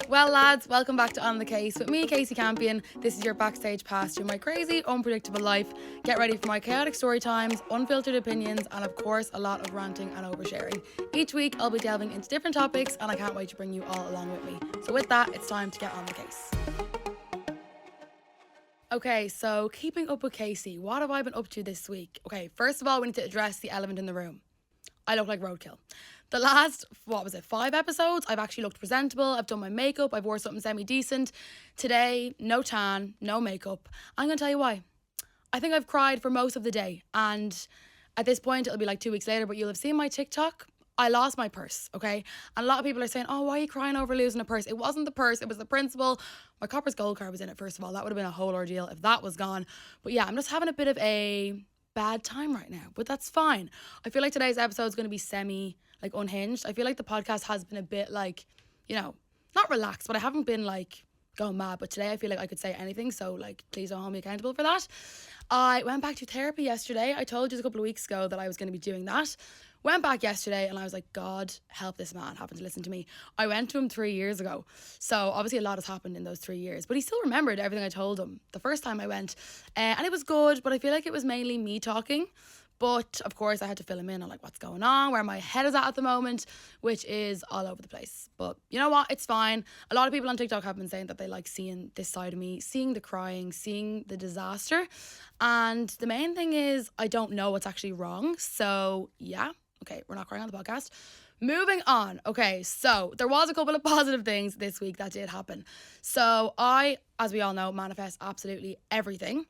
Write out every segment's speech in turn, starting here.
Well, lads, welcome back to On the Case with me, Kasey Campion. This is your backstage pass through my crazy, unpredictable life. Get ready for my chaotic story times, unfiltered opinions, and of course, a lot of ranting and oversharing. Each week, I'll be delving into different topics, and I can't wait to bring you all along with me. So with that, it's time to get on the case. Okay, so keeping up with Kasey, what have I been up to this week? Okay, first of all, we need to address the elephant in the room. I look like roadkill. The last, 5 episodes, I've actually looked presentable. I've done my makeup. I've wore something semi-decent. Today, no tan, no makeup. I'm going to tell you why. I think I've cried for most of the day. And at this point, it'll be like 2 weeks later, but you'll have seen my TikTok. I lost my purse, okay? And a lot of people are saying, oh, why are you crying over losing a purse? It wasn't the purse, it was the principal. My Copper's Gold card was in it, first of all. That would have been a whole ordeal if that was gone. But yeah, I'm just having a bit of a bad time right now, but that's fine. I feel like today's episode is going to be unhinged. I feel like the podcast has been a bit not relaxed, but I haven't been going mad. But today I feel like I could say anything, so please don't hold me accountable for that. I went back to therapy yesterday. I told you a couple of weeks ago that I was going to be doing that. Went back yesterday and I was like, God help this man having to listen to me. I went to him 3 years ago. So obviously a lot has happened in those 3 years, but he still remembered everything I told him the first time I went. And it was good, but I feel like it was mainly me talking. But of course I had to fill him in on what's going on, where my head is at the moment, which is all over the place. But you know what? It's fine. A lot of people on TikTok have been saying that they like seeing this side of me, seeing the crying, seeing the disaster. And the main thing is I don't know what's actually wrong. So yeah. Okay, we're not crying on the podcast. Moving on. Okay, so there was a couple of positive things this week that did happen. So I, as we all know, manifest absolutely everything,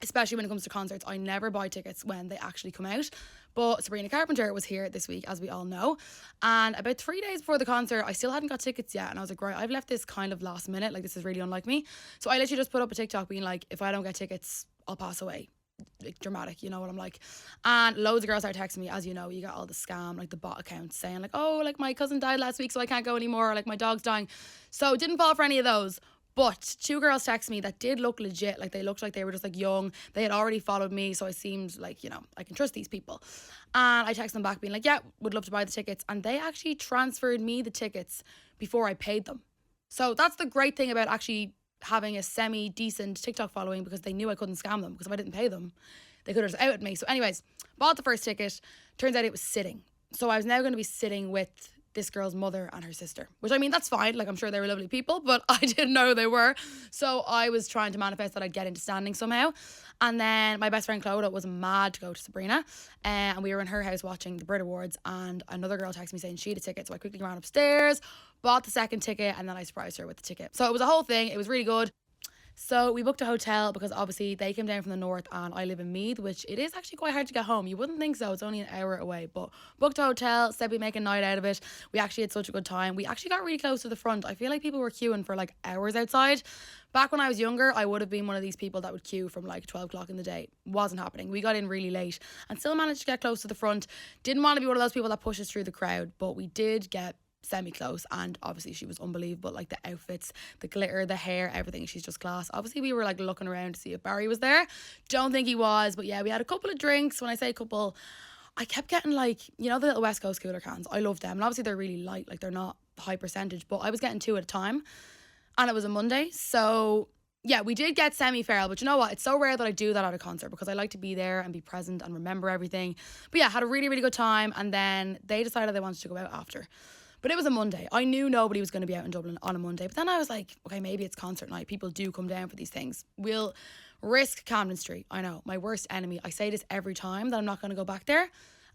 especially when it comes to concerts. I never buy tickets when they actually come out. But Sabrina Carpenter was here this week, as we all know. And about 3 days before the concert, I still hadn't got tickets yet. And I was like, right, I've left this kind of last minute. This is really unlike me. So I literally just put up a TikTok being like, if I don't get tickets, I'll pass away. Dramatic, you know what I'm like. And loads of girls are texting me, as you know, you got all the scam, the bot accounts saying my cousin died last week so I can't go anymore, or my dog's dying. So didn't fall for any of those. But 2 girls text me that did look legit. They looked like they were just young. They had already followed me, so I seemed I can trust these people. And I texted them back being yeah, would love to buy the tickets. And they actually transferred me the tickets before I paid them. So that's the great thing about actually having a semi-decent TikTok following, because they knew I couldn't scam them, because if I didn't pay them, they could have just outed me. So anyways, bought the first ticket. Turns out it was sitting. So I was now going to be sitting with this girl's mother and her sister, which that's fine. I'm sure they were lovely people, but I didn't know they were. So I was trying to manifest that I'd get into standing somehow. And then my best friend Clodagh was mad to go to Sabrina, and we were in her house watching the Brit Awards, and another girl texted me saying she had a ticket. So I quickly ran upstairs, bought the second ticket, and then I surprised her with the ticket. So it was a whole thing. It was really good. So we booked a hotel because obviously they came down from the north and I live in Meath, which it is actually quite hard to get home. You wouldn't think so. It's only an hour away, but booked a hotel, said we'd make a night out of it. We actually had such a good time. We actually got really close to the front. I feel like people were queuing for hours outside. Back when I was younger, I would have been one of these people that would queue from 12 o'clock in the day. Wasn't happening. We got in really late and still managed to get close to the front. Didn't want to be one of those people that pushes through the crowd, but we did get semi-close, and obviously she was unbelievable. The outfits, the glitter, the hair, everything. She's just class. Obviously we were looking around to see if Barry was there. Don't think he was, but yeah, we had a couple of drinks. When I say couple, I kept getting the little West Coast cooler cans. I love them, and obviously they're really light, they're not high percentage, but I was getting 2 at a time, and it was a Monday. So yeah, we did get semi-feral, but you know what? It's so rare that I do that at a concert, because I like to be there and be present and remember everything. But yeah, had a really, really good time, and then they decided they wanted to go out after. But it was a Monday. I knew nobody was going to be out in Dublin on a Monday. But then I was like, okay, maybe it's concert night. People do come down for these things. We'll risk Camden Street. I know, my worst enemy. I say this every time that I'm not going to go back there.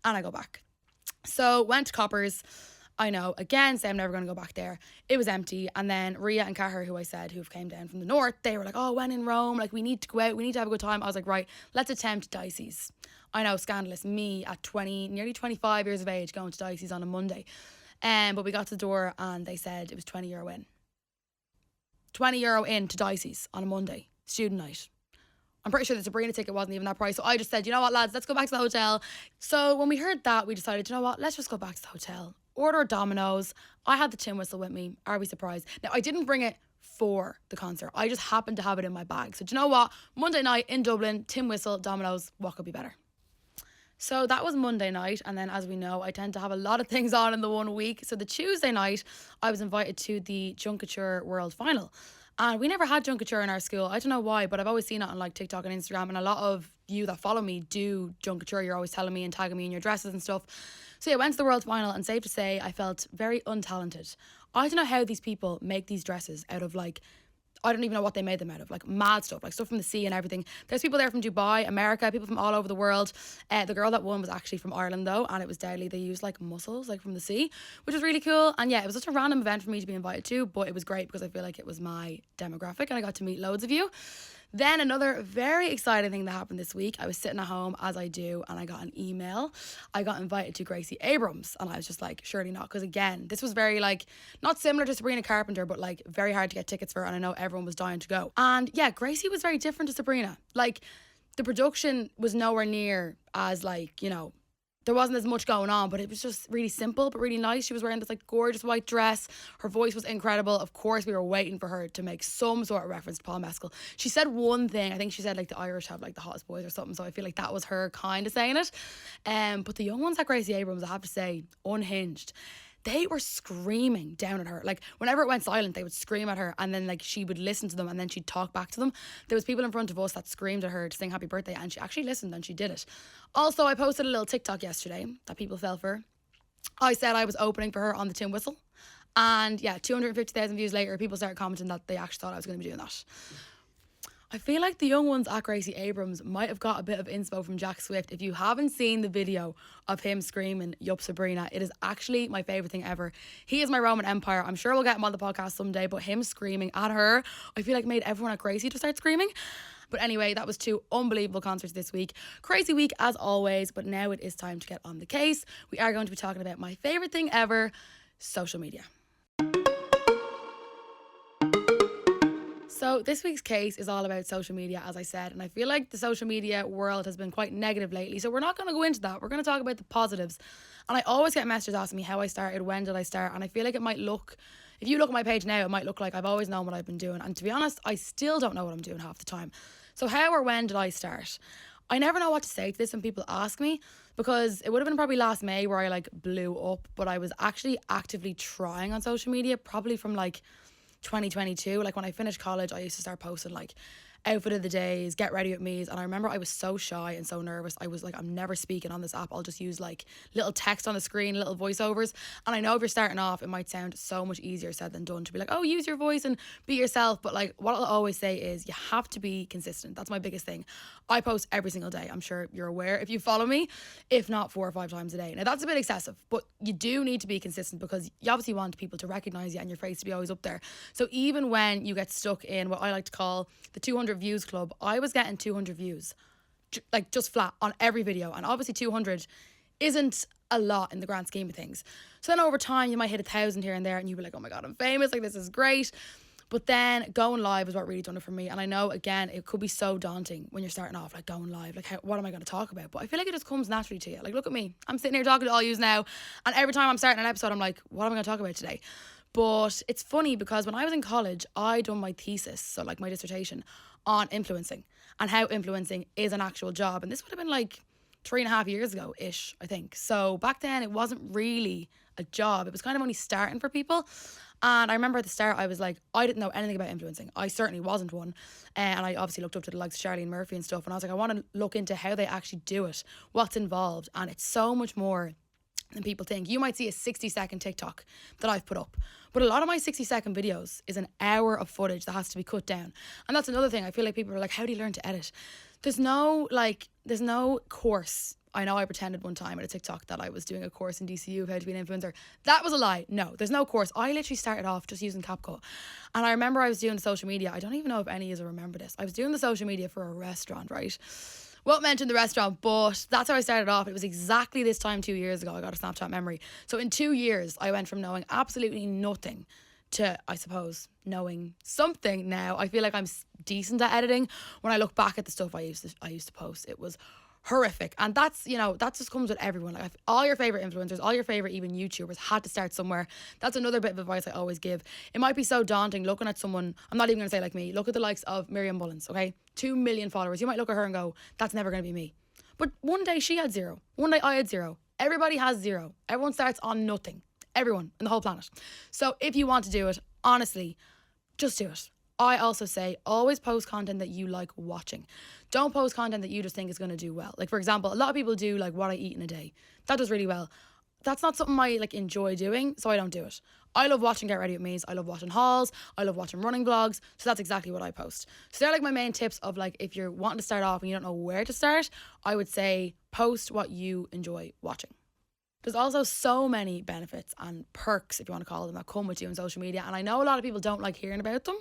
And I go back. So went to Coppers. I know, again, say I'm never going to go back there. It was empty. And then Ria and Cahir, who I said, who came down from the north, they were like, oh, when in Rome, we need to go out. We need to have a good time. I was like, right, let's attempt Dicey's. I know, scandalous. Me at nearly 25 years of age going to Dicey's on a Monday. But we got to the door and they said it was €20 in. €20 in to Dicey's on a Monday. Student night. I'm pretty sure the Sabrina ticket wasn't even that price. So I just said, you know what, lads, let's go back to the hotel. So when we heard that, we decided, you know what, let's just go back to the hotel. Order a Domino's. I had the tin whistle with me. Are we surprised? Now, I didn't bring it for the concert. I just happened to have it in my bag. So do you know what? Monday night in Dublin, tin whistle, Domino's, what could be better? So that was Monday night, and then as we know, I tend to have a lot of things on in the one week. So the Tuesday night, I was invited to the Junkature World Final. And we never had Junkature in our school. I don't know why, but I've always seen it on like TikTok and Instagram, and a lot of you that follow me do Junkature. You're always telling me and tagging me in your dresses and stuff. So yeah, I went to the World Final, and safe to say, I felt very untalented. I don't know how these people make these dresses out of like, I don't even know what they made them out of, like mad stuff, like stuff from the sea and everything. There's people there from Dubai, America, people from all over the world. The girl that won was actually from Ireland though, and it was deadly. They used like mussels, like from the sea, which was really cool. And yeah, it was just a random event for me to be invited to, but it was great because I feel like it was my demographic and I got to meet loads of you. Then another very exciting thing that happened this week, I was sitting at home as I do, and I got an email. I got invited to Gracie Abrams, and I was just like, surely not, because again, this was very like, not similar to Sabrina Carpenter, but like very hard to get tickets for, and I know everyone was dying to go. And yeah, Gracie was very different to Sabrina. Like, the production was nowhere near as like, you know, there wasn't as much going on, but it was just really simple but really nice. She was wearing this like gorgeous white dress. Her voice was incredible. Of course, we were waiting for her to make some sort of reference to Paul Mescal. She said one thing. I think she said like the Irish have like the hottest boys or something. So I feel like that was her kind of saying it. But the young ones at Gracie Abrams, I have to say, unhinged. They were screaming down at her. Like, whenever it went silent, they would scream at her, and then like she would listen to them, and then she'd talk back to them. There was people in front of us that screamed at her to sing happy birthday, and she actually listened and she did it. Also, I posted a little TikTok yesterday that people fell for. I said I was opening for her on the tin whistle, and yeah, 250,000 views later, people started commenting that they actually thought I was going to be doing that. I feel like the young ones at Gracie Abrams might have got a bit of inspo from Jack Swift. If you haven't seen the video of him screaming, "Yup, Sabrina," it is actually my favourite thing ever. He is my Roman Empire. I'm sure we'll get him on the podcast someday, but him screaming at her, I feel like made everyone at Gracie to start screaming. But anyway, that was two unbelievable concerts this week. Crazy week as always, but now it is time to get on the case. We are going to be talking about my favourite thing ever, social media. So this week's case is all about social media, as I said, and I feel like the social media world has been quite negative lately, so we're not going to go into that. We're going to talk about the positives. And I always get messages asking me how I started, when did I start, and I feel like it might look, if you look at my page now, it might look like I've always known what I've been doing, and to be honest, I still don't know what I'm doing half the time. So how or when did I start? I never know what to say to this when people ask me, because it would have been probably last May where I like blew up, but I was actually actively trying on social media probably from like 2022. Like when I finished college, I used to start posting like outfit of the days, get ready with me's, and I remember I was so shy and so nervous. I was like, I'm never speaking on this app. I'll just use like little text on the screen, little voiceovers. And I know if you're starting off, it might sound so much easier said than done to be like, oh, use your voice and be yourself. But like what I'll always say is you have to be consistent. That's my biggest thing. I post every single day. I'm sure you're aware if you follow me, if not 4 or 5 times a day. Now that's a bit excessive, but you do need to be consistent because you obviously want people to recognize you and your face to be always up there. So even when you get stuck in what I like to call the 200 views club, I was getting 200 views like just flat on every video, and obviously 200 isn't a lot in the grand scheme of things. So then over time you might hit 1,000 here and there and you'll be like, oh my god, I'm famous, like this is great. But then going live is what really done it for me. And I know, again, it could be so daunting when you're starting off, like going live, like what am I going to talk about? But I feel like it just comes naturally to you. Like look at me, I'm sitting here talking to all yous now, and every time I'm starting an episode I'm like, what am I going to talk about today? But it's funny because when I was in college, I done my thesis, so like my dissertation, on influencing and how influencing is an actual job. And this would have been like 3.5 years ago-ish, I think. So back then it wasn't really a job. It was kind of only starting for people. And I remember at the start, I was like, I didn't know anything about influencing. I certainly wasn't one. And I obviously looked up to the likes of Charlene Murphy and stuff. And I was like, I want to look into how they actually do it, what's involved. And it's so much more than people think. You might see a 60-second TikTok that I've put up, but a lot of my 60-second videos is an hour of footage that has to be cut down. And that's another thing. I feel like people are like, how do you learn to edit? There's no course. I know I pretended one time at a TikTok that I was doing a course in DCU of how to be an influencer. That was a lie. No, there's no course. I literally started off just using CapCut. And I remember I was doing the social media. I don't even know if any of you remember this. I was doing the social media for a restaurant, right? Won't mention the restaurant, but that's how I started off. It was exactly this time 2 years ago. I got a Snapchat memory. So in 2 years, I went from knowing absolutely nothing to, I suppose, knowing something now. I feel like I'm decent at editing. When I look back at the stuff I used to post, it was horrific. And that's, you know, that just comes with everyone. Like all your favorite influencers, all your favorite even YouTubers had to start somewhere. That's another bit of advice I always give. It might be so daunting looking at someone, I'm not even going to say like me, look at the likes of Miriam Mullins, okay? 2 million followers. You might look at her and go, that's never going to be me. But one day she had 0. One day I had 0. Everybody has 0. Everyone starts on nothing. Everyone in the whole planet. So if you want to do it, honestly, just do it. I also say always post content that you like watching. Don't post content that you just think is going to do well. Like, for example, a lot of people do like what I eat in a day. That does really well. That's not something I like enjoy doing, so I don't do it. I love watching Get Ready With Me's. I love watching hauls. I love watching running vlogs. So that's exactly what I post. So they're like my main tips of like, if you're wanting to start off and you don't know where to start, I would say post what you enjoy watching. There's also so many benefits and perks, if you want to call them, that come with doing social media. And I know a lot of people don't like hearing about them,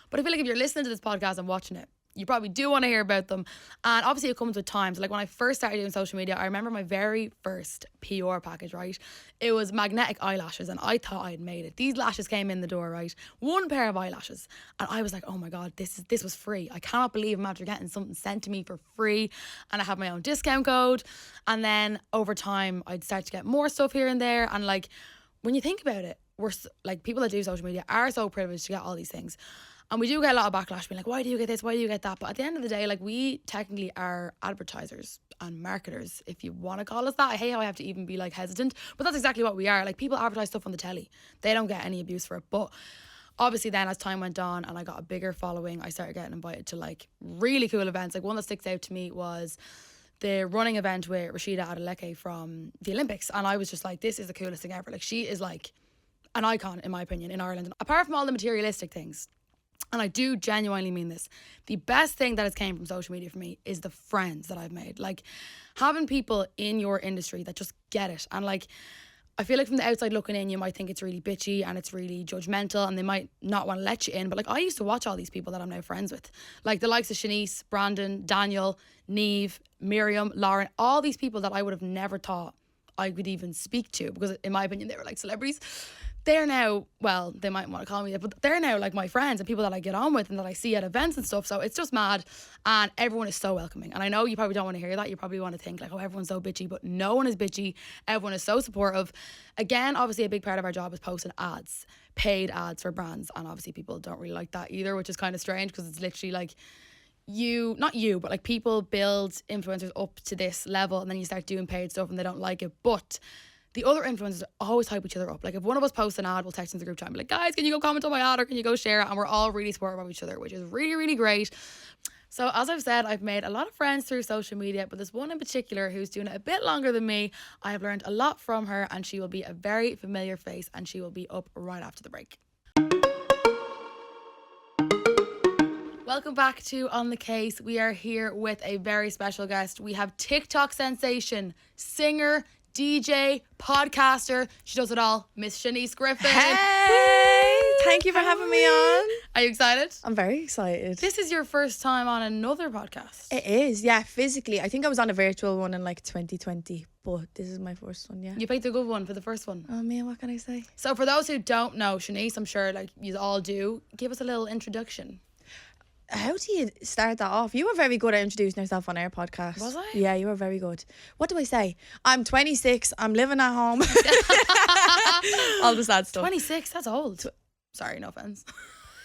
but I feel like if you're listening to this podcast and watching it, you probably do want to hear about them. And obviously it comes with time. So like when I first started doing social media, I remember my very first PR package, right? It was magnetic eyelashes and I thought I had made it. These lashes came in the door, right? One pair of eyelashes. And I was like, oh my God, this was free. I cannot believe I'm after getting something sent to me for free. And I have my own discount code. And then over time, I'd start to get more stuff here and there. And like, when you think about it, like people that do social media are so privileged to get all these things. And we do get a lot of backlash being like, why do you get this? Why do you get that? But at the end of the day, like we technically are advertisers and marketers, if you want to call us that. I hate how I have to even be like hesitant, but that's exactly what we are. Like people advertise stuff on the telly. They don't get any abuse for it. But obviously then as time went on and I got a bigger following, I started getting invited to like really cool events. Like one that sticks out to me was the running event with Rashida Adeleke from the Olympics. And I was just like, this is the coolest thing ever. Like she is like an icon, in my opinion, in Ireland. Apart from all the materialistic things, and I do genuinely mean this, the best thing that has came from social media for me is the friends that I've made. Like having people in your industry that just get it. And like, I feel like from the outside looking in, you might think it's really bitchy and it's really judgmental and they might not want to let you in. But like, I used to watch all these people that I'm now friends with. Like the likes of Shanice, Brandon, Daniel, Neve, Miriam, Lauren, all these people that I would have never thought I could even speak to because in my opinion, they were like celebrities. They're now, well, they might want to call me that, but they're now like my friends and people that I get on with and that I see at events and stuff. So it's just mad. And everyone is so welcoming. And I know you probably don't want to hear that. You probably want to think like, oh, everyone's so bitchy, but no one is bitchy. Everyone is so supportive. Again, obviously a big part of our job is posting ads, paid ads for brands. And obviously people don't really like that either, which is kind of strange because it's literally like not you, but like people build influencers up to this level and then you start doing paid stuff and they don't like it. But the other influencers always hype each other up. Like if one of us posts an ad, we'll text in the group chat and be like, guys, can you go comment on my ad or can you go share it? And we're all really supportive of each other, which is really, really great. So as I've said, I've made a lot of friends through social media, but there's one in particular who's doing it a bit longer than me. I have learned a lot from her and she will be a very familiar face and she will be up right after the break. Welcome back to On The Case. We are here with a very special guest. We have TikTok sensation, singer, DJ, podcaster. She does it all. Miss Shanice Griffin. Hey! Thank you for having me on. Are you excited? I'm very excited. This is your first time on another podcast. It is, yeah, physically. I think I was on a virtual one in like 2020, but this is my first one, yeah. You picked a good one for the first one. Oh man, what can I say? So for those who don't know Shanice, I'm sure like you all do, give us a little introduction. How do you start that off? You were very good at introducing yourself on our podcast. Was I? Yeah, you were very good. What do I say? I'm 26. I'm living at home. All the sad stuff. 26, that's old. Sorry, no offense.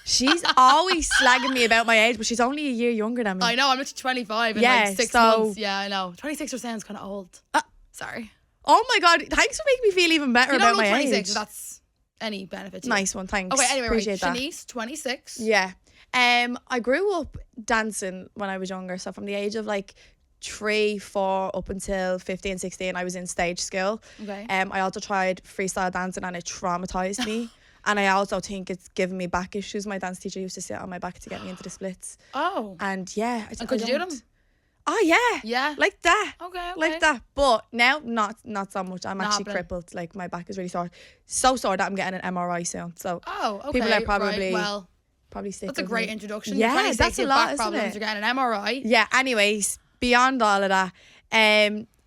She's always slagging me about my age, but she's only a year younger than me. I know, I'm literally 25 in like 6 months. Yeah, I know. 26 sounds kind of old. Sorry. Oh my God, thanks for making me feel even better about my 26, age. That's any benefit to Nice one, thanks. Okay, anyway, appreciate right. that. Shanice, 26. Yeah. I grew up dancing when I was younger, so from the age of like 3, 4 up until 15, 16 I was in stage school. Okay. I also tried freestyle dancing and it traumatized me. And I also think it's given me back issues. My dance teacher used to sit on my back to get me into the splits. Oh. And yeah. And could you do them? Oh yeah. Yeah. Like that. Okay. Like that. But now not so much. I'm actually crippled. Like my back is really sore. So sore that I'm getting an MRI soon. So okay. people are probably probably sick. That's a great introduction. Yeah, 26, that's a lot, back isn't problems, it? You're getting an MRI. Yeah, anyways, beyond all of that,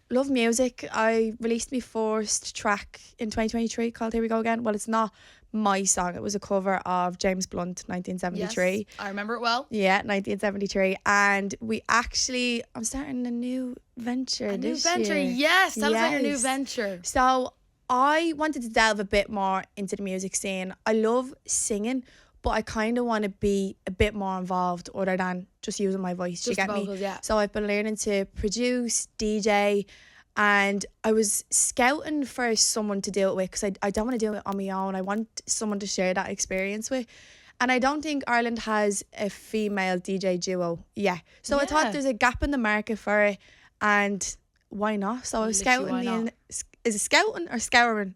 love music. I released my first track in 2023 called Here We Go Again. Well, it's not my song. It was a cover of James Blunt, 1973. Yes, I remember it well. Yeah, 1973. And I'm starting a new venture this year. Yes. Tell us about your new venture. So I wanted to delve a bit more into the music scene. I love singing, but I kind of want to be a bit more involved other than just using my voice. Do you Just get vocals, me? yeah. So I've been learning to produce, DJ, and I was scouting for someone to do it with because I don't want to do it on my own. I want someone to share that experience with. And I don't think Ireland has a female DJ duo yet. So I Yeah. thought there's a gap in the market for it, and why not? So I was Literally, scouting why not? is it scouting or scouring?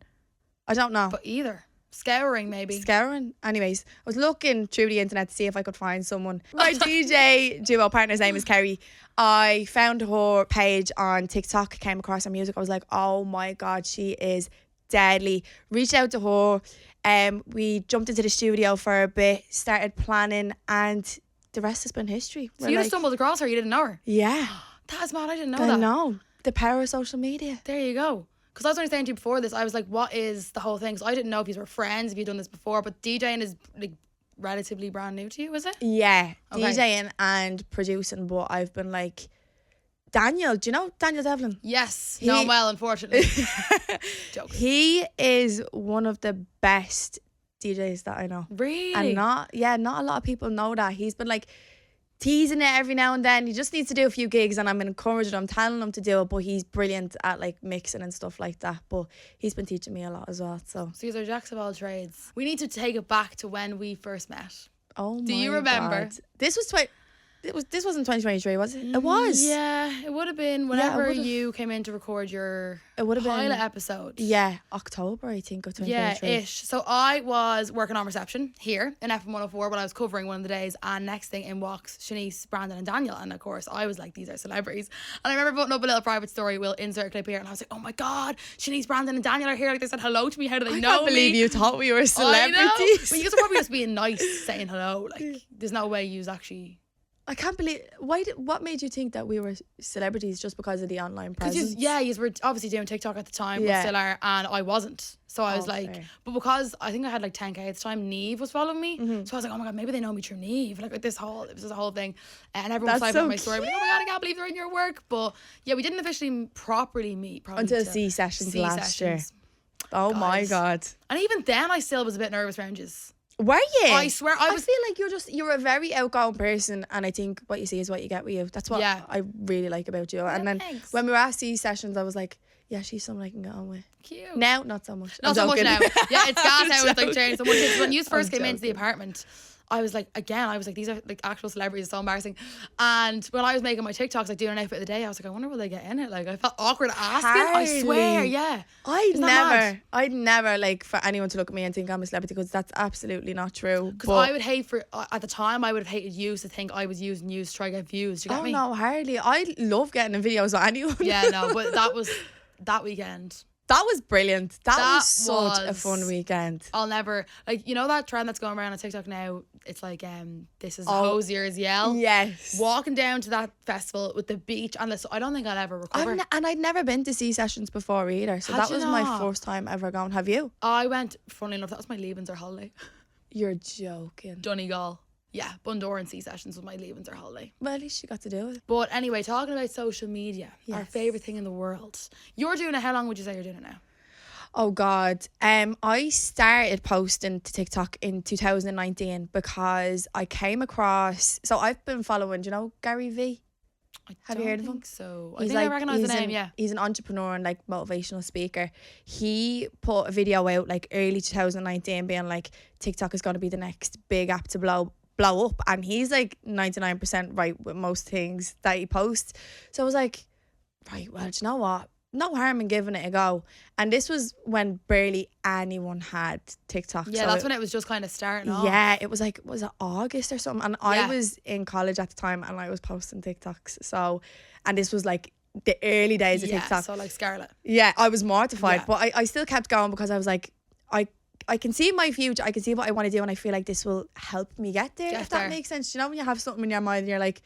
I don't know. But either. Scouring, maybe. Scouring. Anyways, I was looking through the internet to see if I could find someone. My DJ duo partner's name is Kerry. I found her page on TikTok, came across her music. I was like, oh my God, she is deadly. Reached out to her. We jumped into the studio for a bit, started planning, and the rest has been history. So We're you like, just stumbled across her, you didn't know her. yeah, That is mad, I didn't know I that. know. The power of social media. There you go. Because I was only saying to you before this, I was like, what is the whole thing? Because I didn't know if you were friends, if you'd done this before, but DJing is like relatively brand new to you, is it? Yeah, Okay. DJing and producing, but I've been like, Daniel, do you know Daniel Devlin? Yes. He- No, well, unfortunately. Joke. He is one of the best DJs that I know. Really? And not a lot of people know that. He's been like teasing it every now and then. He just needs to do a few gigs and I'm encouraging him, telling him to do it, but he's brilliant at like mixing and stuff like that. But he's been teaching me a lot as well. So So these are jacks of all trades. We need to take it back to when we first met. oh Do you my remember? God. This wasn't 2023, was it? It was. Yeah, it would have been Yeah, it whenever would've- you came in to record your It would have pilot been episode. yeah, October I think of 2023. Yeah, ish. So I was working on reception here in FM 104 when I was covering one of the days, and next thing in walks Shanice, Brandon, and Daniel. And of course, I was like, these are celebrities. And I remember putting up a little private story, we'll insert a clip here, and I was like, oh my God, Shanice, Brandon, and Daniel are here. Like, they said hello to me. How do they I know can't believe me? you thought we were I know. celebrities. But you guys are probably just being nice, saying hello. Like, there's no way you actually. I can't believe what made you think that we were celebrities just because of the online presence? Because you were obviously doing TikTok at the time, we Yeah. still are, and I wasn't. So I was Oh, like, fair. but because I think I had like 10k at the time, Neve was following me. Mm-hmm. So I was like, oh my God, maybe they know me through Neve. Like it was this whole thing. And everyone was That's typing so up my story, like, oh my God, I can't believe they're in your work. But yeah, we didn't officially properly meet probably Until till C sessions C last year. sessions. Oh my Guys. God. And even then I still was a bit nervous around you. Were you? I swear I I was. feel like you're a very outgoing person, and I think what you see is what you get with you. That's what Yeah. I really like about you. And then thanks. when we were at C sessions, I was like, yeah, she's someone I can get on with. Cute. Now, not so much. Not I'm so much joking. now. Yeah, it's gas I'm how it's like joking. changed so much. It's when you first I'm came into the joking. apartment, I was like, these are like actual celebrities. It's so embarrassing. And when I was making my TikToks, like doing an outfit of the day, I was like, I wonder will they get in it? Like I felt awkward asking. I swear, Hardly. yeah. I'd Isn't that I'd never like for anyone to look at me and think I'm a celebrity because that's absolutely not true. Because I would hate at the time, I would have hated you to think I was using you to try to get views. Do you get oh me? no, hardly. I love getting in videos with anyone. Yeah, no, but that was that weekend. That was brilliant. That That was such a was- fun weekend. I'll never like that trend that's going around on TikTok now. It's like this is Oh, Hosier's Yell. Yes. Walking down to that festival with the beach and I don't think I'll ever recover. And I'd never been to C sessions before either, so Had that you was my not? first time ever going. Have you? I went, funnily enough, that was my leavings or holiday. You're joking. Donegal. Yeah, Bundoran and C sessions was my leavings or holiday. Well, at least you got to do it. But anyway, talking about social media, our Yes. favourite thing in the world. You're doing it, how long would you say you're doing it now? Oh God. I started posting to TikTok in 2019 because I came across. So I've been following. Do you know Gary V? Have you heard of him? So. I think I recognise the name. Yeah. He's an entrepreneur and like motivational speaker. He put a video out like early 2019 being like TikTok is going to be the next big app to blow up, and he's like 99% right with most things that he posts. So I was like, right, well, do you know what? No harm in giving it a go. And this was when barely anyone had TikTok. Yeah, so that's when it was just kind of starting off. yeah, it was like, was it August or something? And Yeah. I was in college at the time and I was posting TikToks. So, and this was like the early days of Yeah, TikTok. so like Scarlett. Yeah, I was mortified, Yeah. but I still kept going because I was like, I can see my future, I can see what I want to do, and I feel like this will help me get there, Get if that there. makes sense. You know, when you have something in your mind and you're like,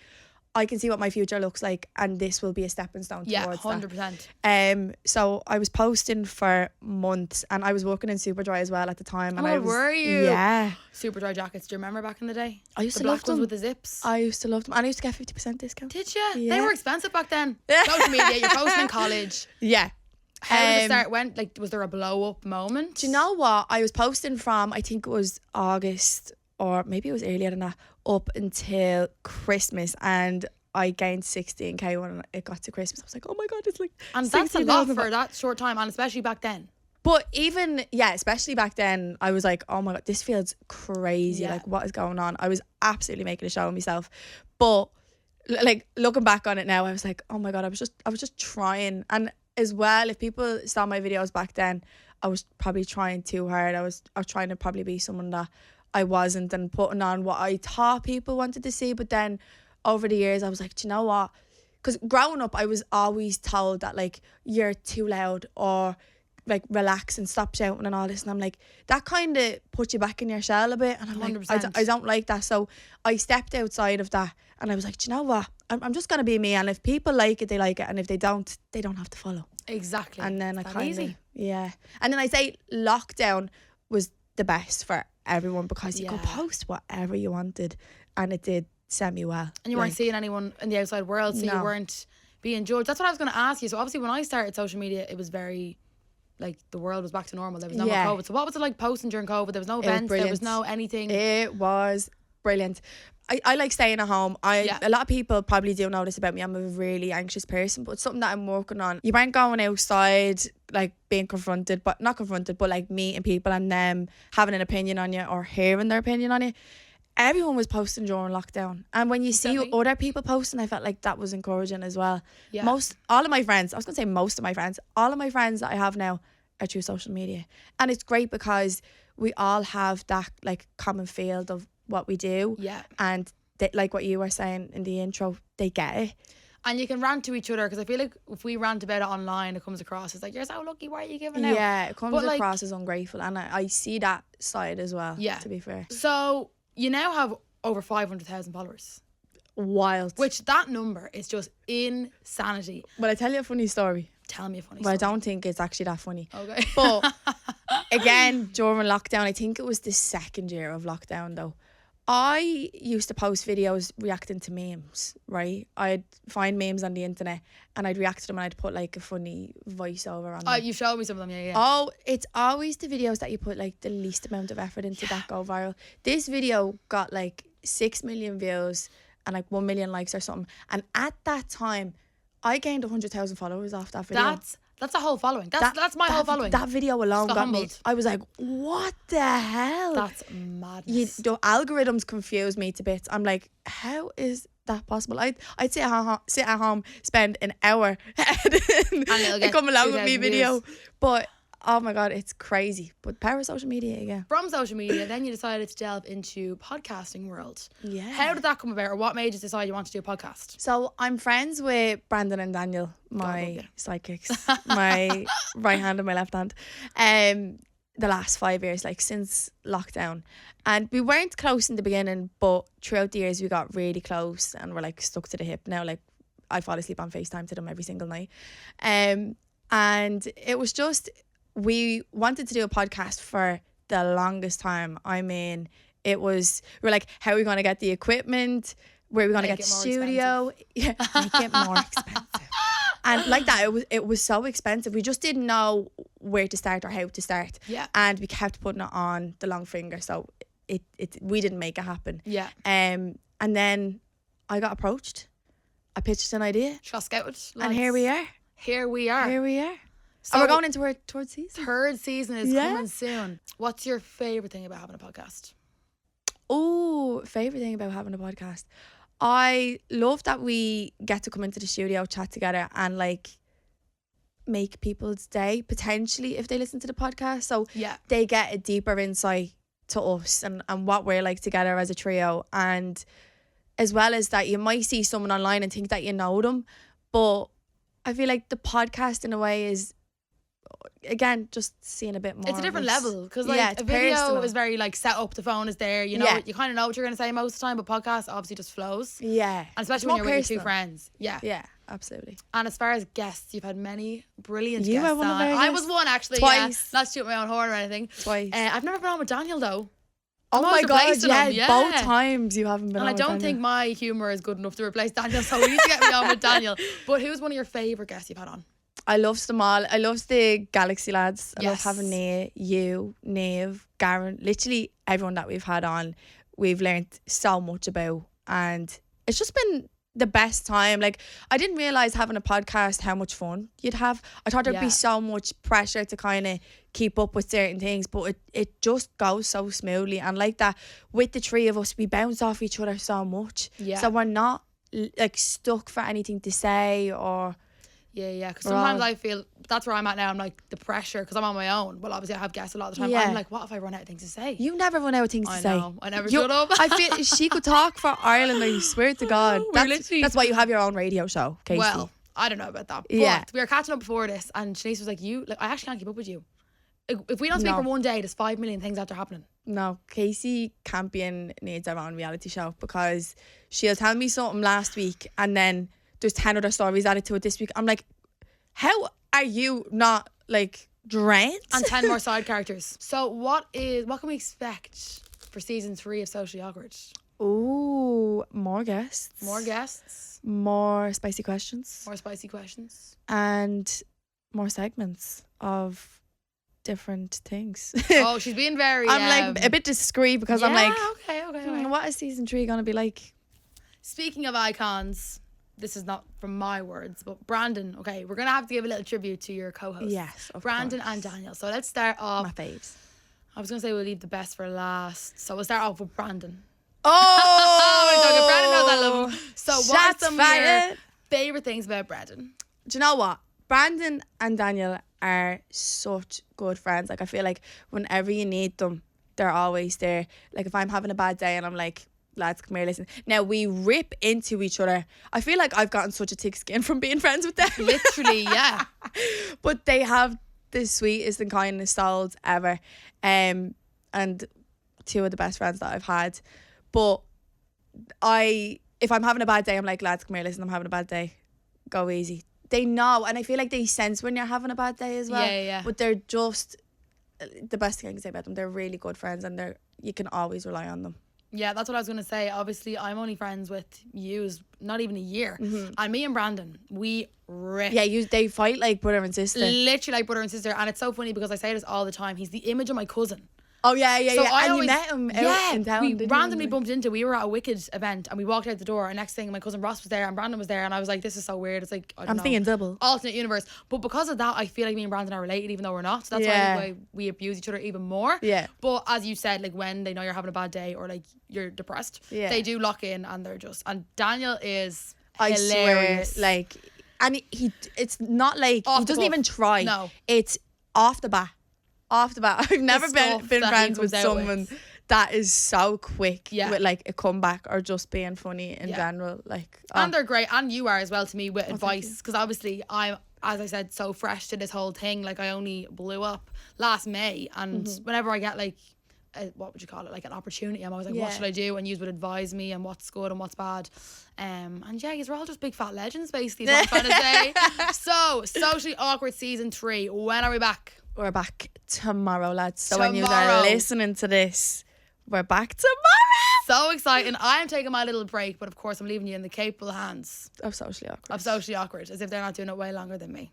I can see what my future looks like, and this will be a stepping stone Yeah, towards that. 100%. So I was posting for months, and I was working in Superdry as well at the time. And Oh, I was, were you? Yeah, Super dry jackets. Do you remember back in the day? I used The to love black ones them. with the zips. I used to love them, and I used to get 50% discount. Did you? They Yeah. were expensive back then. Social media, you're posting in college. Yeah. How did it Um, start? When, like, was there a blow up moment? Do you know what? I was posting from, I think it was August or maybe it was earlier than that, up until Christmas, and I gained 16k when it got to Christmas. I was like, oh my God, it's like And that's a lot 16,000. for that short time, and especially back then. But even, especially back then, I was like, oh my God, this feels crazy. Yeah. Like, what is going on? I was absolutely making a show of myself. But like looking back on it now, I was like, oh my God, I was just trying. And as well, if people saw my videos back then, I was probably trying too hard. I was trying to probably be someone that I wasn't, and putting on what I thought people wanted to see. But then over the years, I was like, do you know what? Because growing up, I was always told that like, you're too loud, or like relax and stop shouting and all this, and I'm like, that kind of puts you back in your shell a bit, and I'm 100%. like, I don't like that. So I stepped outside of that, and I was like, do you know what, I'm just gonna be me, and if people like it, they like it, and if they don't have to follow. Exactly. And then I That kind easy. of and then I say lockdown was the best for everyone, because you could Yeah. post whatever you wanted, and it did semi well. And you weren't seeing anyone in the outside world, so you No. weren't being judged. That's what I was going to ask you. So obviously when I started social media, it was very, like, the world was back to normal. There was no more COVID. So what was it like posting during COVID? There was no events, there was brilliant. no anything. It was brilliant. I like staying at home. A lot of people probably do know this about me. I'm a really anxious person, but it's something that I'm working on. You weren't going outside, like being confronted, but not confronted, but like meeting people and them having an opinion on you or hearing their opinion on you. Everyone was posting during lockdown, and when you see Definitely. other people posting, I felt like that was encouraging as well. Yeah. All of my friends that I have now are through social media, and it's great because we all have that like common field of what we do. Yeah. And they, like what you were saying in the intro, they get it. And you can rant to each other, because I feel like if we rant about it online, it comes across as like, you're so lucky, why are you giving out? Yeah, it comes But, like, across as ungrateful, and I see that side as well. Yeah. To be fair, So you now have over 500,000 followers, wild. which that number is just insanity. Well, I tell you a funny story. Tell me a funny But I story. don't think it's actually that funny. Okay. But again, during lockdown, I think it was the second year of lockdown though, I used to post videos reacting to memes, right? I'd find memes on the internet and I'd react to them, and I'd put like a funny voiceover on Oh, them. you showed me some of them, yeah. Oh, it's always the videos that you put like the least amount of effort into that go viral. This video got like 6 million views and like 1 million likes or something. And at that time, I gained 100,000 followers off that video. That's a whole following. That's my whole following. That video alone Just got got me. humbled. I was like, what the hell? That's madness. The algorithms confuse me to bits. I'm like, how is that possible? I'd sit at home, spend an hour it'll get come along with me 2,000 video. views. But oh my God, it's crazy. But power of social media again. From social media, then you decided to delve into podcasting world. Yeah. How did that come about, or what made you decide you want to do a podcast? So I'm friends with Brandon and Daniel, my yeah. sidekicks, my right hand and my left hand. The last 5 years, like since lockdown, and we weren't close in the beginning, but throughout the years we got really close, and we're like stuck to the hip now. Like I fall asleep on FaceTime to them every single night, and it was just, we wanted to do a podcast for the longest time. I mean, we're like, how are we going to get the equipment? Where are we going to Make get it more studio? Yeah, make it more expensive. And like that, it was so expensive. We just didn't know where to start or how to start. Yeah. And we kept putting it on the long finger, so we didn't make it happen. Yeah. And then I got approached. I pitched an idea, Shot scouted. and here we are. Here we are. Here we are. So And we're going into our third season. third season is Yeah. coming soon. What's your favourite thing about having a podcast? Oh, favourite thing about having a podcast. I love that we get to come into the studio, chat together, and like make people's day, potentially, if they listen to the podcast. So Yeah. they get a deeper insight to us and what we're like together as a trio. And as well as that, you might see someone online and think that you know them, but I feel like the podcast in a way is, again, just seeing a bit more. It's a different of us. level, because Yeah, a video personal. is very like set up, the phone is there, you know, Yeah. you kind of know what you're going to say most of the time, but podcast obviously just flows. Yeah. And especially It's when more you're with your two personal. friends. Yeah. Yeah, absolutely. And as far as guests, you've had many brilliant You guests were one of on. our I was guests. one actually. Twice. Yeah. Not shoot my own horn or anything. Twice. I've never been on with Daniel though. Oh I'm my always God, replacing yeah, him, yeah. both times you haven't been And on I with don't Daniel. think my humour is good enough to replace Daniel, so we need to get me on with Daniel. But who's one of your favourite guests you've had on? I loved them all. I loved the Galaxy lads. I love Yes. having you, Neve, Garen, literally everyone that we've had on. we've learned so much about, and it's just been the best time. Like, I didn't realise having a podcast how much fun you'd have. I thought there'd be so much pressure to kind of keep up with certain things, but it just goes so smoothly. And like that, with the three of us, we bounce off each other so much. Yeah. So we're not like stuck for anything to say or... Yeah, because sometimes I feel that's where I'm at now. I'm like, the pressure, because I'm on my own. Well, obviously I have guests a lot of the time. Yeah. I'm like, what if I run out of things to say? You never run out of things to say. I know. I never shut up. I feel she could talk for Ireland, I swear to God. That's why you have your own radio show, Kasey. Well, I don't know about that. Yeah. But we were catching up before this, and Shanice was like, I actually can't keep up with you. If we don't speak for one day, there's 5 million things out there happening. No, Kasey Campion needs her own reality show, because she'll tell me something last week and then there's 10 other stories added to it this week. I'm like, how are you not like drained? And 10 more side characters. So what can we expect for season 3 of Socially Awkward? Ooh, more guests. More guests. More spicy questions. More spicy questions. And more segments of different things. Oh, she's being very... I'm like a bit discreet, because I'm like, okay. what is season 3 going to be like? Speaking of icons, this is not from my words, but Brandon, okay, we're going to have to give a little tribute to your co-hosts. Yes, of Brandon course. and Daniel. So let's start off. My faves. I was going to say we'll leave the best for last. So we'll start off with Brandon. Oh! Brandon knows I love him. So what are Shots some of your fired. favourite things about Brandon? Do you know what? Brandon and Daniel are such good friends. Like, I feel like whenever you need them, they're always there. Like, if I'm having a bad day and I'm like, lads, come here, listen. Now, we rip into each other. I feel like I've gotten such a thick skin from being friends with them. Literally, yeah. But they have the sweetest and kindest souls ever. And two of the best friends that I've had. But if I'm having a bad day, I'm like, lads, come here, listen, I'm having a bad day. Go easy. They know, and I feel like they sense when you're having a bad day as well. Yeah. But they're just the best thing I can say about them. They're really good friends, and you can always rely on them. Yeah, that's what I was going to say. Obviously, I'm only friends with you not even a year. Mm-hmm. And me and Brandon, we rip. Yeah, they fight like brother and sister. Literally like brother and sister. And it's so funny because I say this all the time. He's the image of my cousin. Oh, yeah. So And you met him out in town, we randomly bumped into. We were at a Wicked event and we walked out the door, and next thing my cousin Ross was there and Brandon was there, and I was like, this is so weird. It's like, I'm thinking double. Alternate universe. But because of that, I feel like me and Brandon are related even though we're not. So that's why we abuse each other even more. Yeah. But as you said, like when they know you're having a bad day or like you're depressed, they do lock in and and Daniel is hilarious. Swear, like, and it's not like he doesn't even try. No. It's off the bat. I've never been friends with someone that is so quick with like a comeback or just being funny in general. Like, and they're great, and you are as well to me with advice, because obviously I'm, as I said, so fresh to this whole thing. Like, I only blew up last May, and whenever I get like what would you call it, like an opportunity, I'm always like, what should I do? And you would advise me and what's good and what's bad. And yeah, you're all just big fat legends basically, is what I'm trying to say. So Socially Awkward season 3, when are we back? We're back tomorrow, lads. So when you are listening to this, we're back tomorrow. So exciting. I am taking my little break, but of course I'm leaving you in the capable hands of Socially Awkward, as if they're not doing it way longer than me.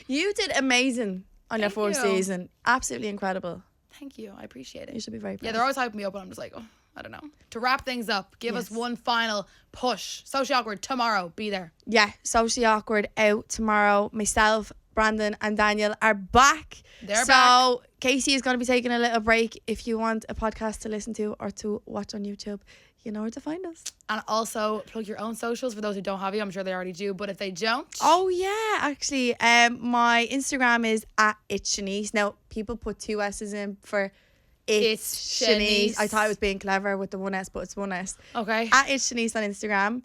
You did amazing on your fourth season. Absolutely incredible. Thank you. I appreciate it. You should be very proud. Yeah, they're always hyping me up, and I'm just like, oh, I don't know. To wrap things up, give us one final push. Socially Awkward tomorrow. Be there. Yeah, Socially Awkward out tomorrow. Myself, Brandon and Daniel are back. They're back. So Kasey is going to be taking a little break. If you want a podcast to listen to or to watch on YouTube, you know where to find us. And also plug your own socials for those who don't have you. I'm sure they already do, but if they don't. Oh yeah, actually, my Instagram is @it'shanice. Now people put 2 S's in for it's Shanice. I thought I was being clever with the 1 S, but it's 1 S. Okay. @it'shanice on Instagram,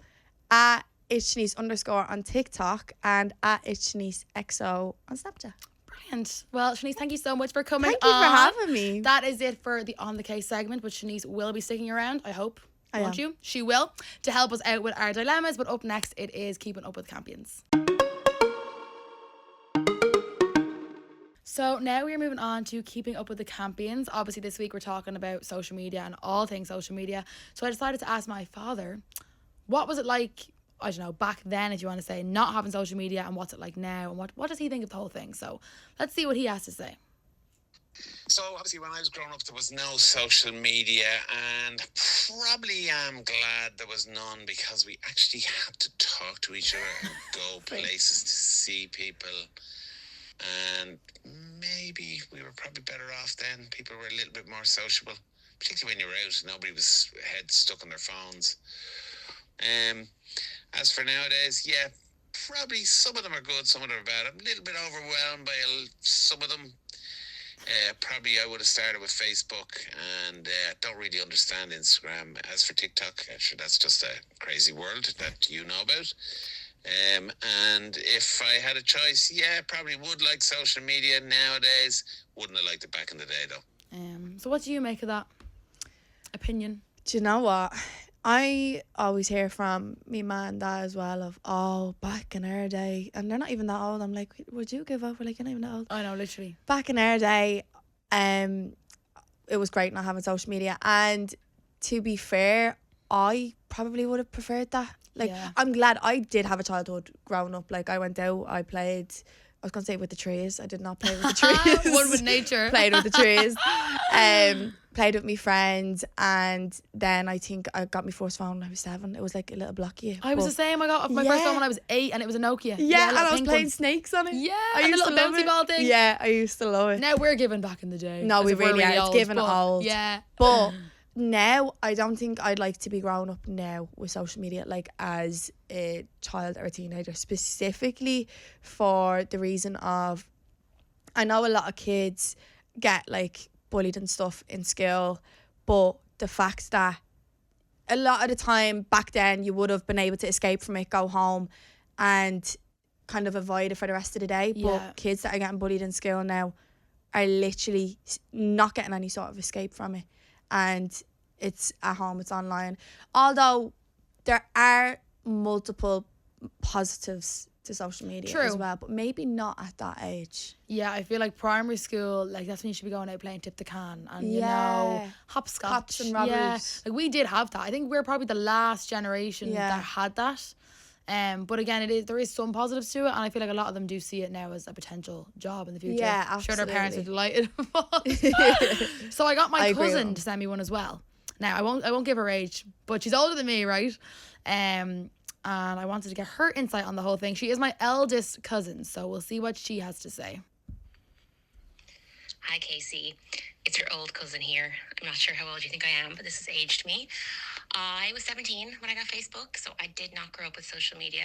@it'shanice_ on TikTok, and @it'shanice_XO on Snapchat. Brilliant. Well, Shanice, thank you so much for coming on. Thank you for having me. That is it for the On the Case segment, but Shanice will be sticking around, I hope. Won't you? She will, to help us out with our dilemmas. But up next, it is Keeping Up with Campions. So now we're moving on to Keeping Up with the Campions. Obviously, this week we're talking about social media and all things social media. So I decided to ask my father, what was it like, I don't know, back then, if you want to say, not having social media, and what's it like now, and what does he think of the whole thing? So let's see what he has to say. So obviously when I was growing up there was no social media, and probably am glad there was none, because we actually had to talk to each other and go places to see people, and maybe we were probably better off then. People were a little bit more sociable, particularly when you were out. Nobody was head stuck on their phones. As for nowadays, yeah, probably some of them are good, some of them are bad. I'm a little bit overwhelmed by some of them. Probably I would have started with Facebook, and don't really understand Instagram. As for TikTok, sure, that's just a crazy world that you know about. And if I had a choice, yeah, probably would like social media nowadays. Wouldn't have liked it back in the day, though. So what do you make of that opinion? Do you know what? I always hear from me ma and dad as well of, oh, back in our day, and they're not even that old. I'm like, would you give up? We're like, you're not even that old. I know, literally. Back in our day, it was great not having social media, and to be fair, I probably would have preferred that. Like, Yeah. I'm glad I did have a childhood growing up. Like, I went out, I played, I was going to say with the trees. I did not play with the trees. One with nature. Played with the trees. Played with my friends, and then I think I got my first phone when I was 7. It was like a little blocky. I was the same. I got my first phone when I was 8, and it was a Nokia. Yeah, and little I was pink playing one. snakes on it. Yeah, I and the used to little love bouncy it. ball thing. Yeah, I used to love it. Now we're giving back in the day. No, as we if we're really are. It's old, giving but old. Yeah. But now, I don't think I'd like to be growing up now with social media, like as a child or a teenager, specifically for the reason of, I know a lot of kids get like bullied and stuff in school, but the fact that a lot of the time back then you would have been able to escape from it, go home and kind of avoid it for the rest of the day. Yeah. But kids that are getting bullied in school now are literally not getting any sort of escape from it, and it's at home, it's online. Although there are multiple positives to social media True. as well, but maybe not at that age. Yeah, I feel like primary school, like that's when you should be going out playing tip the can and you know, Yeah. hopscotch. Cops and Yeah, robbers. like we did have that. I think we're probably the last generation Yeah. that had that. But again, there is some positives to it, and I feel like a lot of them do see it now as a potential job in the future. Yeah, I'm sure their parents are absolutely. delighted. So I got my I agree with cousin them. to send me one as well. Now I won't give her age, but she's older than me, right? And I wanted to get her insight on the whole thing. She is my eldest cousin, so we'll see what she has to say. Hi, Kasey. It's your old cousin here. I'm not sure how old you think I am, but this has aged me. I was 17 when I got Facebook, so I did not grow up with social media.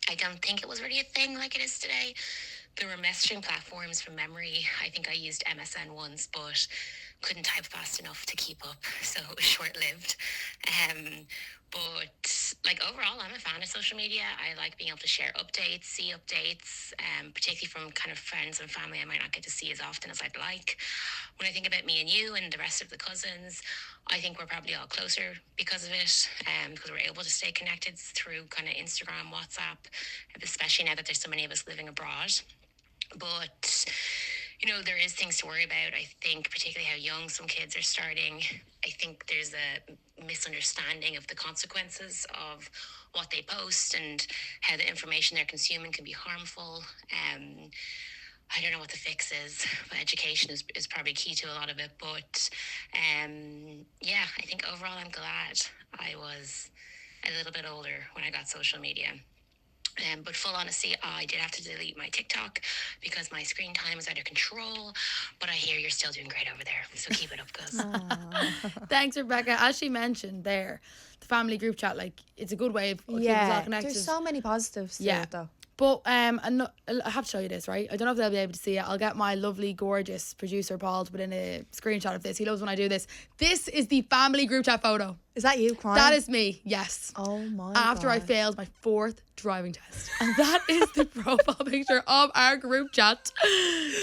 I don't think it was really a thing like it is today. There were messaging platforms from memory. I think I used MSN once, but couldn't type fast enough to keep up, so it was short-lived. But like overall, I'm a fan of social media. I like being able to share updates, see updates, particularly from kind of friends and family I might not get to see as often as I'd like. When I think about me and you and the rest of the cousins, I think we're probably all closer because of it, because we're able to stay connected through kind of Instagram, WhatsApp, especially now that there's so many of us living abroad. But you know, there is things to worry about. I think particularly how young some kids are starting. I think there's a misunderstanding of the consequences of what they post and how the information they're consuming can be harmful. I don't know what the fix is, but education is probably key to a lot of it. But yeah, I think overall I'm glad I was a little bit older when I got social media. But full honesty, I did have to delete my TikTok because my screen time is out of control. But I hear you're still doing great over there, so keep it up, cuz. Thanks, Rebecca. As she mentioned there, the family group chat, like it's a good way of keeping us all connected. There's so many positives to it though. But I have to show you this, right? I don't know if they'll be able to see it. I'll get my lovely, gorgeous producer Paul to put in a screenshot of this. He loves when I do this. This is the family group chat photo. Is that you crying? That is me, yes. Oh my After I God. failed my 4th driving test. And that is the profile picture of our group chat.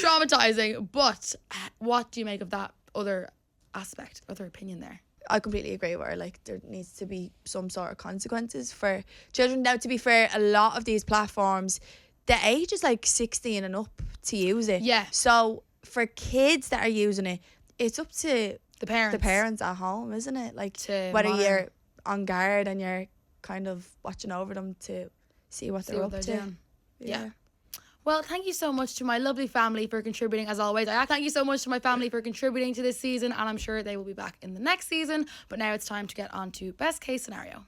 Traumatizing. But what do you make of that other aspect, other opinion there? I completely agree with her. Like, there needs to be some sort of consequences for children. Now, to be fair, a lot of these platforms, the age is like 16 and up to use it. Yeah. So for kids that are using it, it's up to The parents. at home, isn't it? Like, To whether monitor. you're on guard and you're kind of watching over them to see what they're up to. doing. Yeah. Well, thank you so much to my lovely family for contributing, as always. Thank you so much to my family for contributing to this season, and I'm sure they will be back in the next season. But now it's time to get on to best case scenario.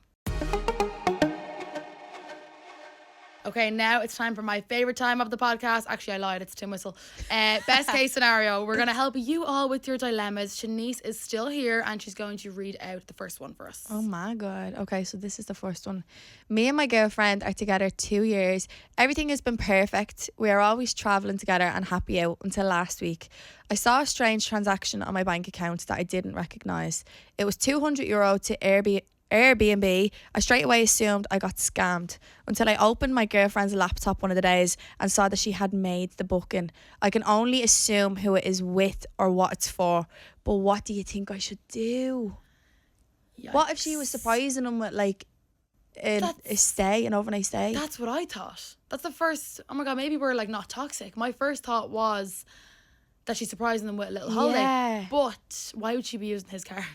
Okay, now it's time for my favourite time of the podcast. Actually, I lied. It's Tim Whistle. Best case scenario. We're going to help you all with your dilemmas. Shanice is still here and she's going to read out the first one for us. Oh my God. Okay, so this is the first one. Me and my girlfriend are together 2 years. Everything has been perfect. We are always travelling together and happy out until last week. I saw a strange transaction on my bank account that I didn't recognise. It was €200 to Airbnb. I straight away assumed I got scammed until I opened my girlfriend's laptop one of the days and saw that she had made the booking. I can only assume who it is with or what it's for, but what do you think I should do? Yikes. What if she was surprising him with like an overnight stay? That's what I thought. That's the first, oh my God, maybe we're like not toxic. My first thought was that she's surprising them with a little holiday. Yeah. But why would she be using his card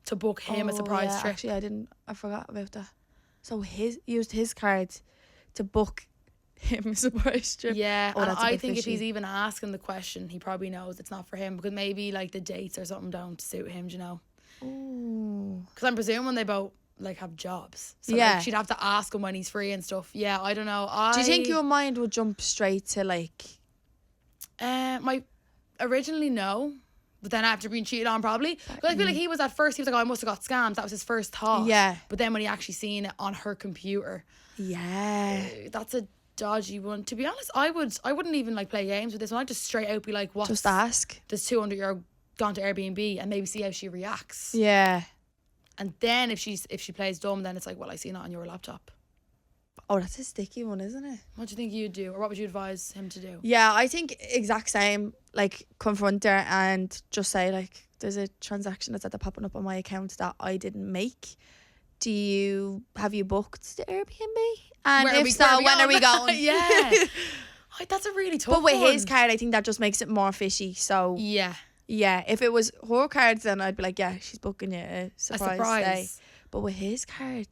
to book him a surprise trip? Actually, I forgot about that. So used his card to book him a surprise trip. Yeah, Oh, and that's a I bit think if fishy. he's even asking the question, he probably knows it's not for him, because maybe like the dates or something don't suit him, do you know? Ooh. Because I'm presuming they both like have jobs. So Yeah. like, she'd have to ask him when he's free and stuff. Yeah, I don't know. Do you think your mind would jump straight to like... Originally, no. But then after being cheated on, probably. Because I feel like he was like, oh, I must have got scammed. That was his first thought. Yeah. But then when he actually seen it on her computer, Yeah. that's a dodgy one. To be honest, I wouldn't even like play games with this one. I'd just straight out be like, what? Just ask. There's €200 gone to Airbnb, and maybe see how she reacts. Yeah. And then if she plays dumb, then it's like, well, I seen it on your laptop. Oh, that's a sticky one, isn't it? What do you think you'd do, or what would you advise him to do? Yeah, I think exact same. Like, confront her and just say, like, there's a transaction that's popping up on my account that I didn't make. Have you booked the Airbnb? And Where are if we- so, where are we when are we going? going? Yeah. That's a really tough But with one. his card, I think that just makes it more fishy. So, Yeah. yeah, if it was her cards, then I'd be like, yeah, she's booking you a surprise, surprise. stay. But with his card,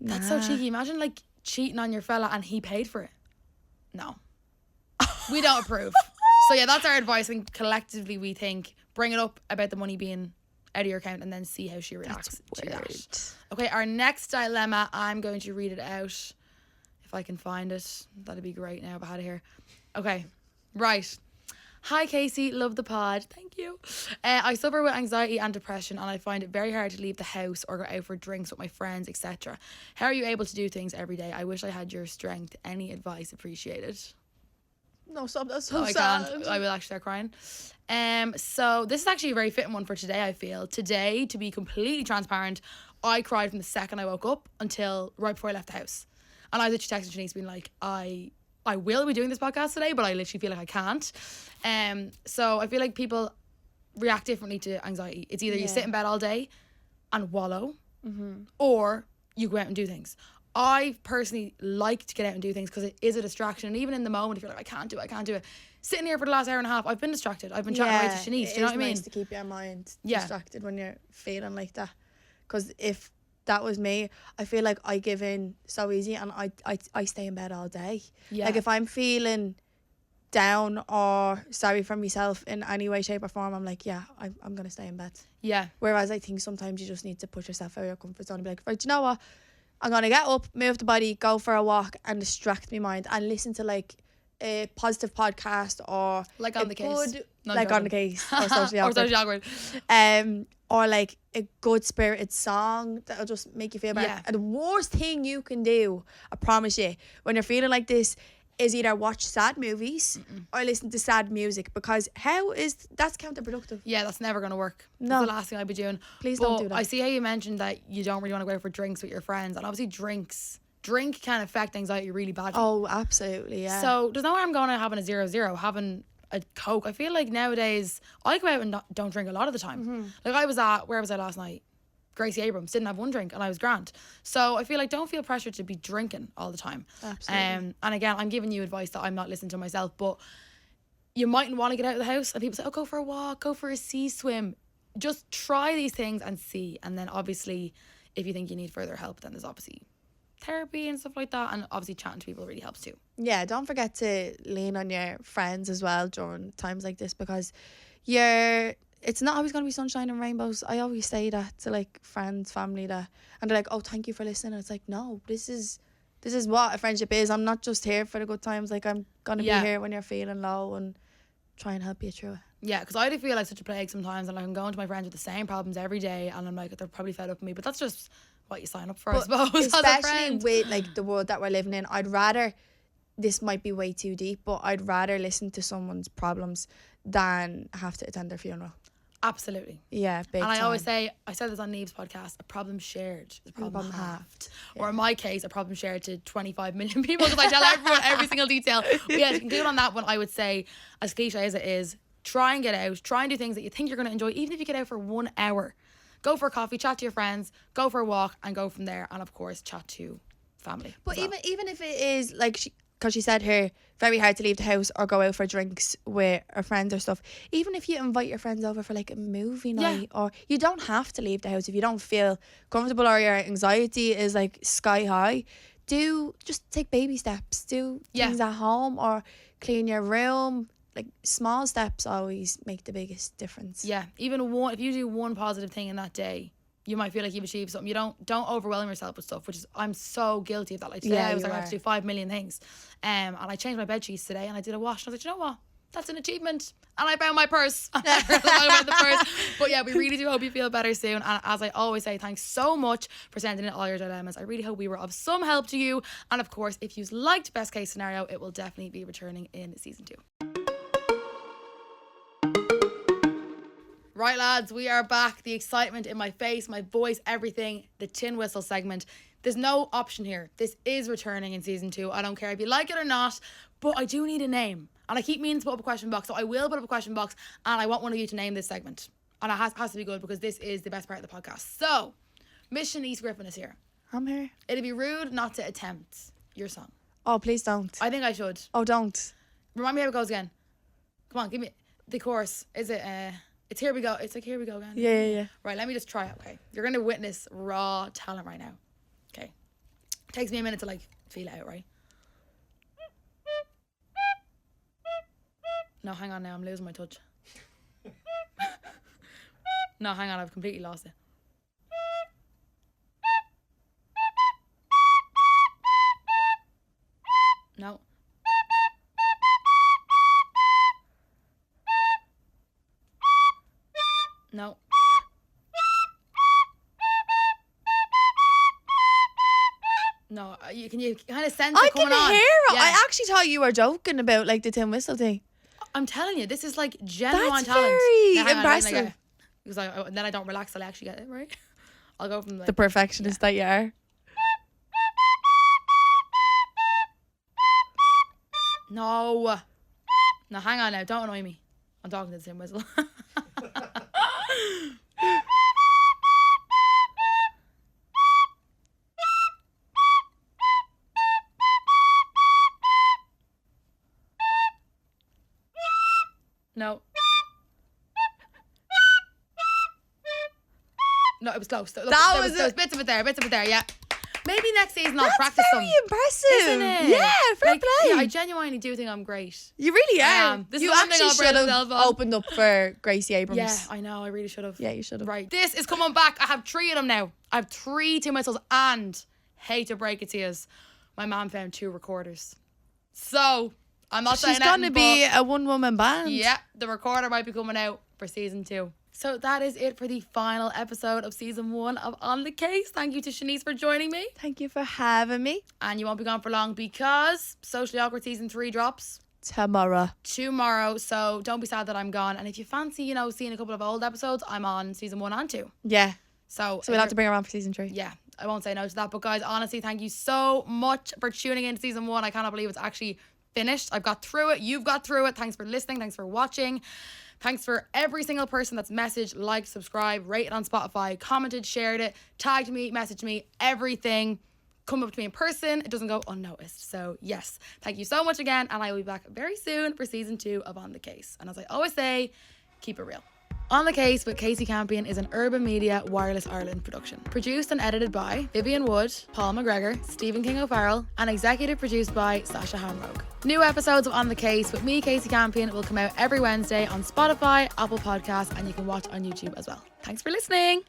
That's so cheeky. Imagine like cheating on your fella and he paid for it. No. We don't approve. So yeah, that's our advice. And collectively we think bring it up about the money being out of your account and then see how she reacts to that. Okay, our next dilemma, I'm going to read it out. If I can find it, that'd be great now if I had it here. Okay, right. Hi Kasey, love the pod. Thank you. I suffer with anxiety and depression, and I find it very hard to leave the house or go out for drinks with my friends, etc. How are you able to do things every day? I wish I had your strength. Any advice appreciated? No, stop. That's so I sad. can't. I will actually start crying. So this is actually a very fitting one for today, I feel. Today, to be completely transparent, I cried from the second I woke up until right before I left the house. And I literally texted Chenise being like, I will be doing this podcast today, but I literally feel like I can't. So I feel like people react differently to anxiety. It's either you sit in bed all day and wallow, or you go out and do things. I personally like to get out and do things because it is a distraction. And even in the moment, if you're like, I can't do it. Sitting here for the last hour and a half, I've been distracted. I've been chatting away to Shanice. Do you know what I mean? It's nice to keep your mind Yeah. distracted when you're feeling like that. Because if that was me, I feel like I give in so easy and I stay in bed all day. Yeah. Like if I'm feeling down or sorry for myself in any way, shape or form, I'm like, yeah, I'm going to stay in bed. Yeah. Whereas I think sometimes you just need to push yourself out of your comfort zone and be like, right, you know what? I'm going to get up, move the body, go for a walk and distract my mind and listen to like a positive podcast or Like On the Case. No, I'm like On the joking. Case or Socially Or Awkward. socially awkward. Or like a good spirited song that'll just make you feel better. Yeah. And the worst thing you can do, I promise you, when you're feeling like this, is either watch sad movies or listen to sad music, because that's counterproductive. Yeah, that's never going to work. No. That's the last thing I'd be doing. Please But don't do that. I see how you mentioned that you don't really want to go out for drinks with your friends. And obviously drink can affect anxiety really badly. Oh, absolutely, yeah. So there's no harm going out having a 0-0, having a Coke. I feel like nowadays I go out and don't drink a lot of the time. Like where was I last night? Gracie Abrams, didn't have one drink and I was grand. So I feel like don't feel pressure to be drinking all the time. Absolutely. And again, I'm giving you advice that I'm not listening to myself, but you mightn't want to get out of the house and people say, oh, go for a walk, go for a sea swim. Just try these things and see. And then obviously if you think you need further help, then there's obviously therapy and stuff like that. And obviously chatting to people really helps too. Yeah, don't forget to lean on your friends as well during times like this, because it's not always going to be sunshine and rainbows. I always say that to like friends, family, and they're like, oh, thank you for listening. And it's like, no, this is what a friendship is. I'm not just here for the good times. Like, I'm going to be here when you're feeling low and try and help you through it. Yeah, because I do feel like such a plague sometimes, and like I'm going to my friends with the same problems every day, and I'm like, they're probably fed up with me, but that's just what you sign up for, I suppose. Especially with like the world that we're living in, I'd rather, this might be way too deep, but I'd rather listen to someone's problems than have to attend their funeral. Absolutely. Yeah, big and time. I always say, I said this on Neve's podcast, a problem shared is a problem halved. Yeah. Or in my case, a problem shared to 25 million people, because I tell everyone every single detail. But yeah, to conclude on that one, I would say, as cliche as it is, try and get out. Try and do things that you think you're going to enjoy, even if you get out for 1 hour. Go for a coffee, chat to your friends, go for a walk, and go from there. And of course, chat to family. But even if it is like, because she said here, very hard to leave the house or go out for drinks with her friends or stuff. Even if you invite your friends over for like a movie night, or you don't have to leave the house if you don't feel comfortable or your anxiety is like sky high. Just take baby steps. Do things at home or clean your room. Like, small steps always make the biggest difference. Yeah, even if you do one positive thing in that day, you might feel like you've achieved something. You don't overwhelm yourself with stuff, which is, I'm so guilty of that. Like today I was like, I have to do 5 million things. And I changed my bed sheets today and I did a wash and I was like, you know what? That's an achievement. And I found my purse. I found the purse. But yeah, we really do hope you feel better soon. And as I always say, thanks so much for sending in all your dilemmas. I really hope we were of some help to you. And of course, if you liked Best Case Scenario, it will definitely be returning in season 2. Right, lads, we are back. The excitement in my face, my voice, everything. The tin whistle segment. There's no option here. This is returning in season 2. I don't care if you like it or not, but I do need a name. And I keep meaning to put up a question box, so I will put up a question box, and I want one of you to name this segment. And it has to be good, because this is the best part of the podcast. So, Miss Shanice Griffin is here. I'm here. It'd be rude not to attempt your song. Oh, please don't. I think I should. Oh, don't. Remind me how it goes again. Come on, give me the chorus. Is it... It's Here We Go. It's like Here We Go again. Yeah. Right, let me just try it, okay? You're going to witness raw talent right now. Okay. Takes me a minute to, like, feel it out, right? No, hang on now. I'm losing my touch. No, hang on. I've completely lost it. No. No. No, you kind of sense it coming on. I can hear it. Yeah. I actually thought you were joking about like the tin whistle thing. I'm telling you, this is like genuine That's talent. very Now, hang on, impressive. Because then I don't relax till I actually get it right. I'll go from The perfectionist that you are. No. No, hang on now. Don't annoy me. I'm talking to the same whistle. No. No, it was close. Look, there was bits of it there, yeah. Maybe next season I'll practice some. That's very impressive. Isn't it? Yeah, fair play. Yeah, I genuinely do think I'm great. You really are. This You is one thing actually I'll should praise have myself on. opened up for Gracie Abrams. Yeah, I know. I really should have. Yeah, you should have. Right. This is coming back. I have 3 of them now. I have 3 tin whistles, and hate to break it to you, my mum found 2 recorders. So I'm not saying She's gonna be a one-woman band. Yeah, the recorder might be coming out for season 2. So that is it for the final episode of season 1 of On the Case. Thank you to Shanice for joining me. Thank you for having me. And you won't be gone for long because Socially Awkward season 3 drops Tomorrow. So don't be sad that I'm gone. And if you fancy, seeing a couple of old episodes, I'm on season 1 and 2. Yeah. So we'll have to bring her on for season 3. Yeah, I won't say no to that. But guys, honestly, thank you so much for tuning in to season 1. I cannot believe it's actually finished. I've got through it. You've got through it. Thanks for listening. Thanks for watching. Thanks for every single person that's messaged, liked, subscribed, rated on Spotify, commented, shared it, tagged me, messaged me, everything. Come up to me in person. It doesn't go unnoticed. So yes, thank you so much again. And I will be back very soon for season 2 of On the Case. And as I always say, keep it real. On the Case with Kasey Campion is an Urban Media Wireless Ireland production. Produced and edited by Vivian Wood, Paul McGregor, Stephen King O'Farrell, and executive produced by Sasha Hamrogue. New episodes of On the Case with me, Kasey Campion, will come out every Wednesday on Spotify, Apple Podcasts, and you can watch on YouTube as well. Thanks for listening.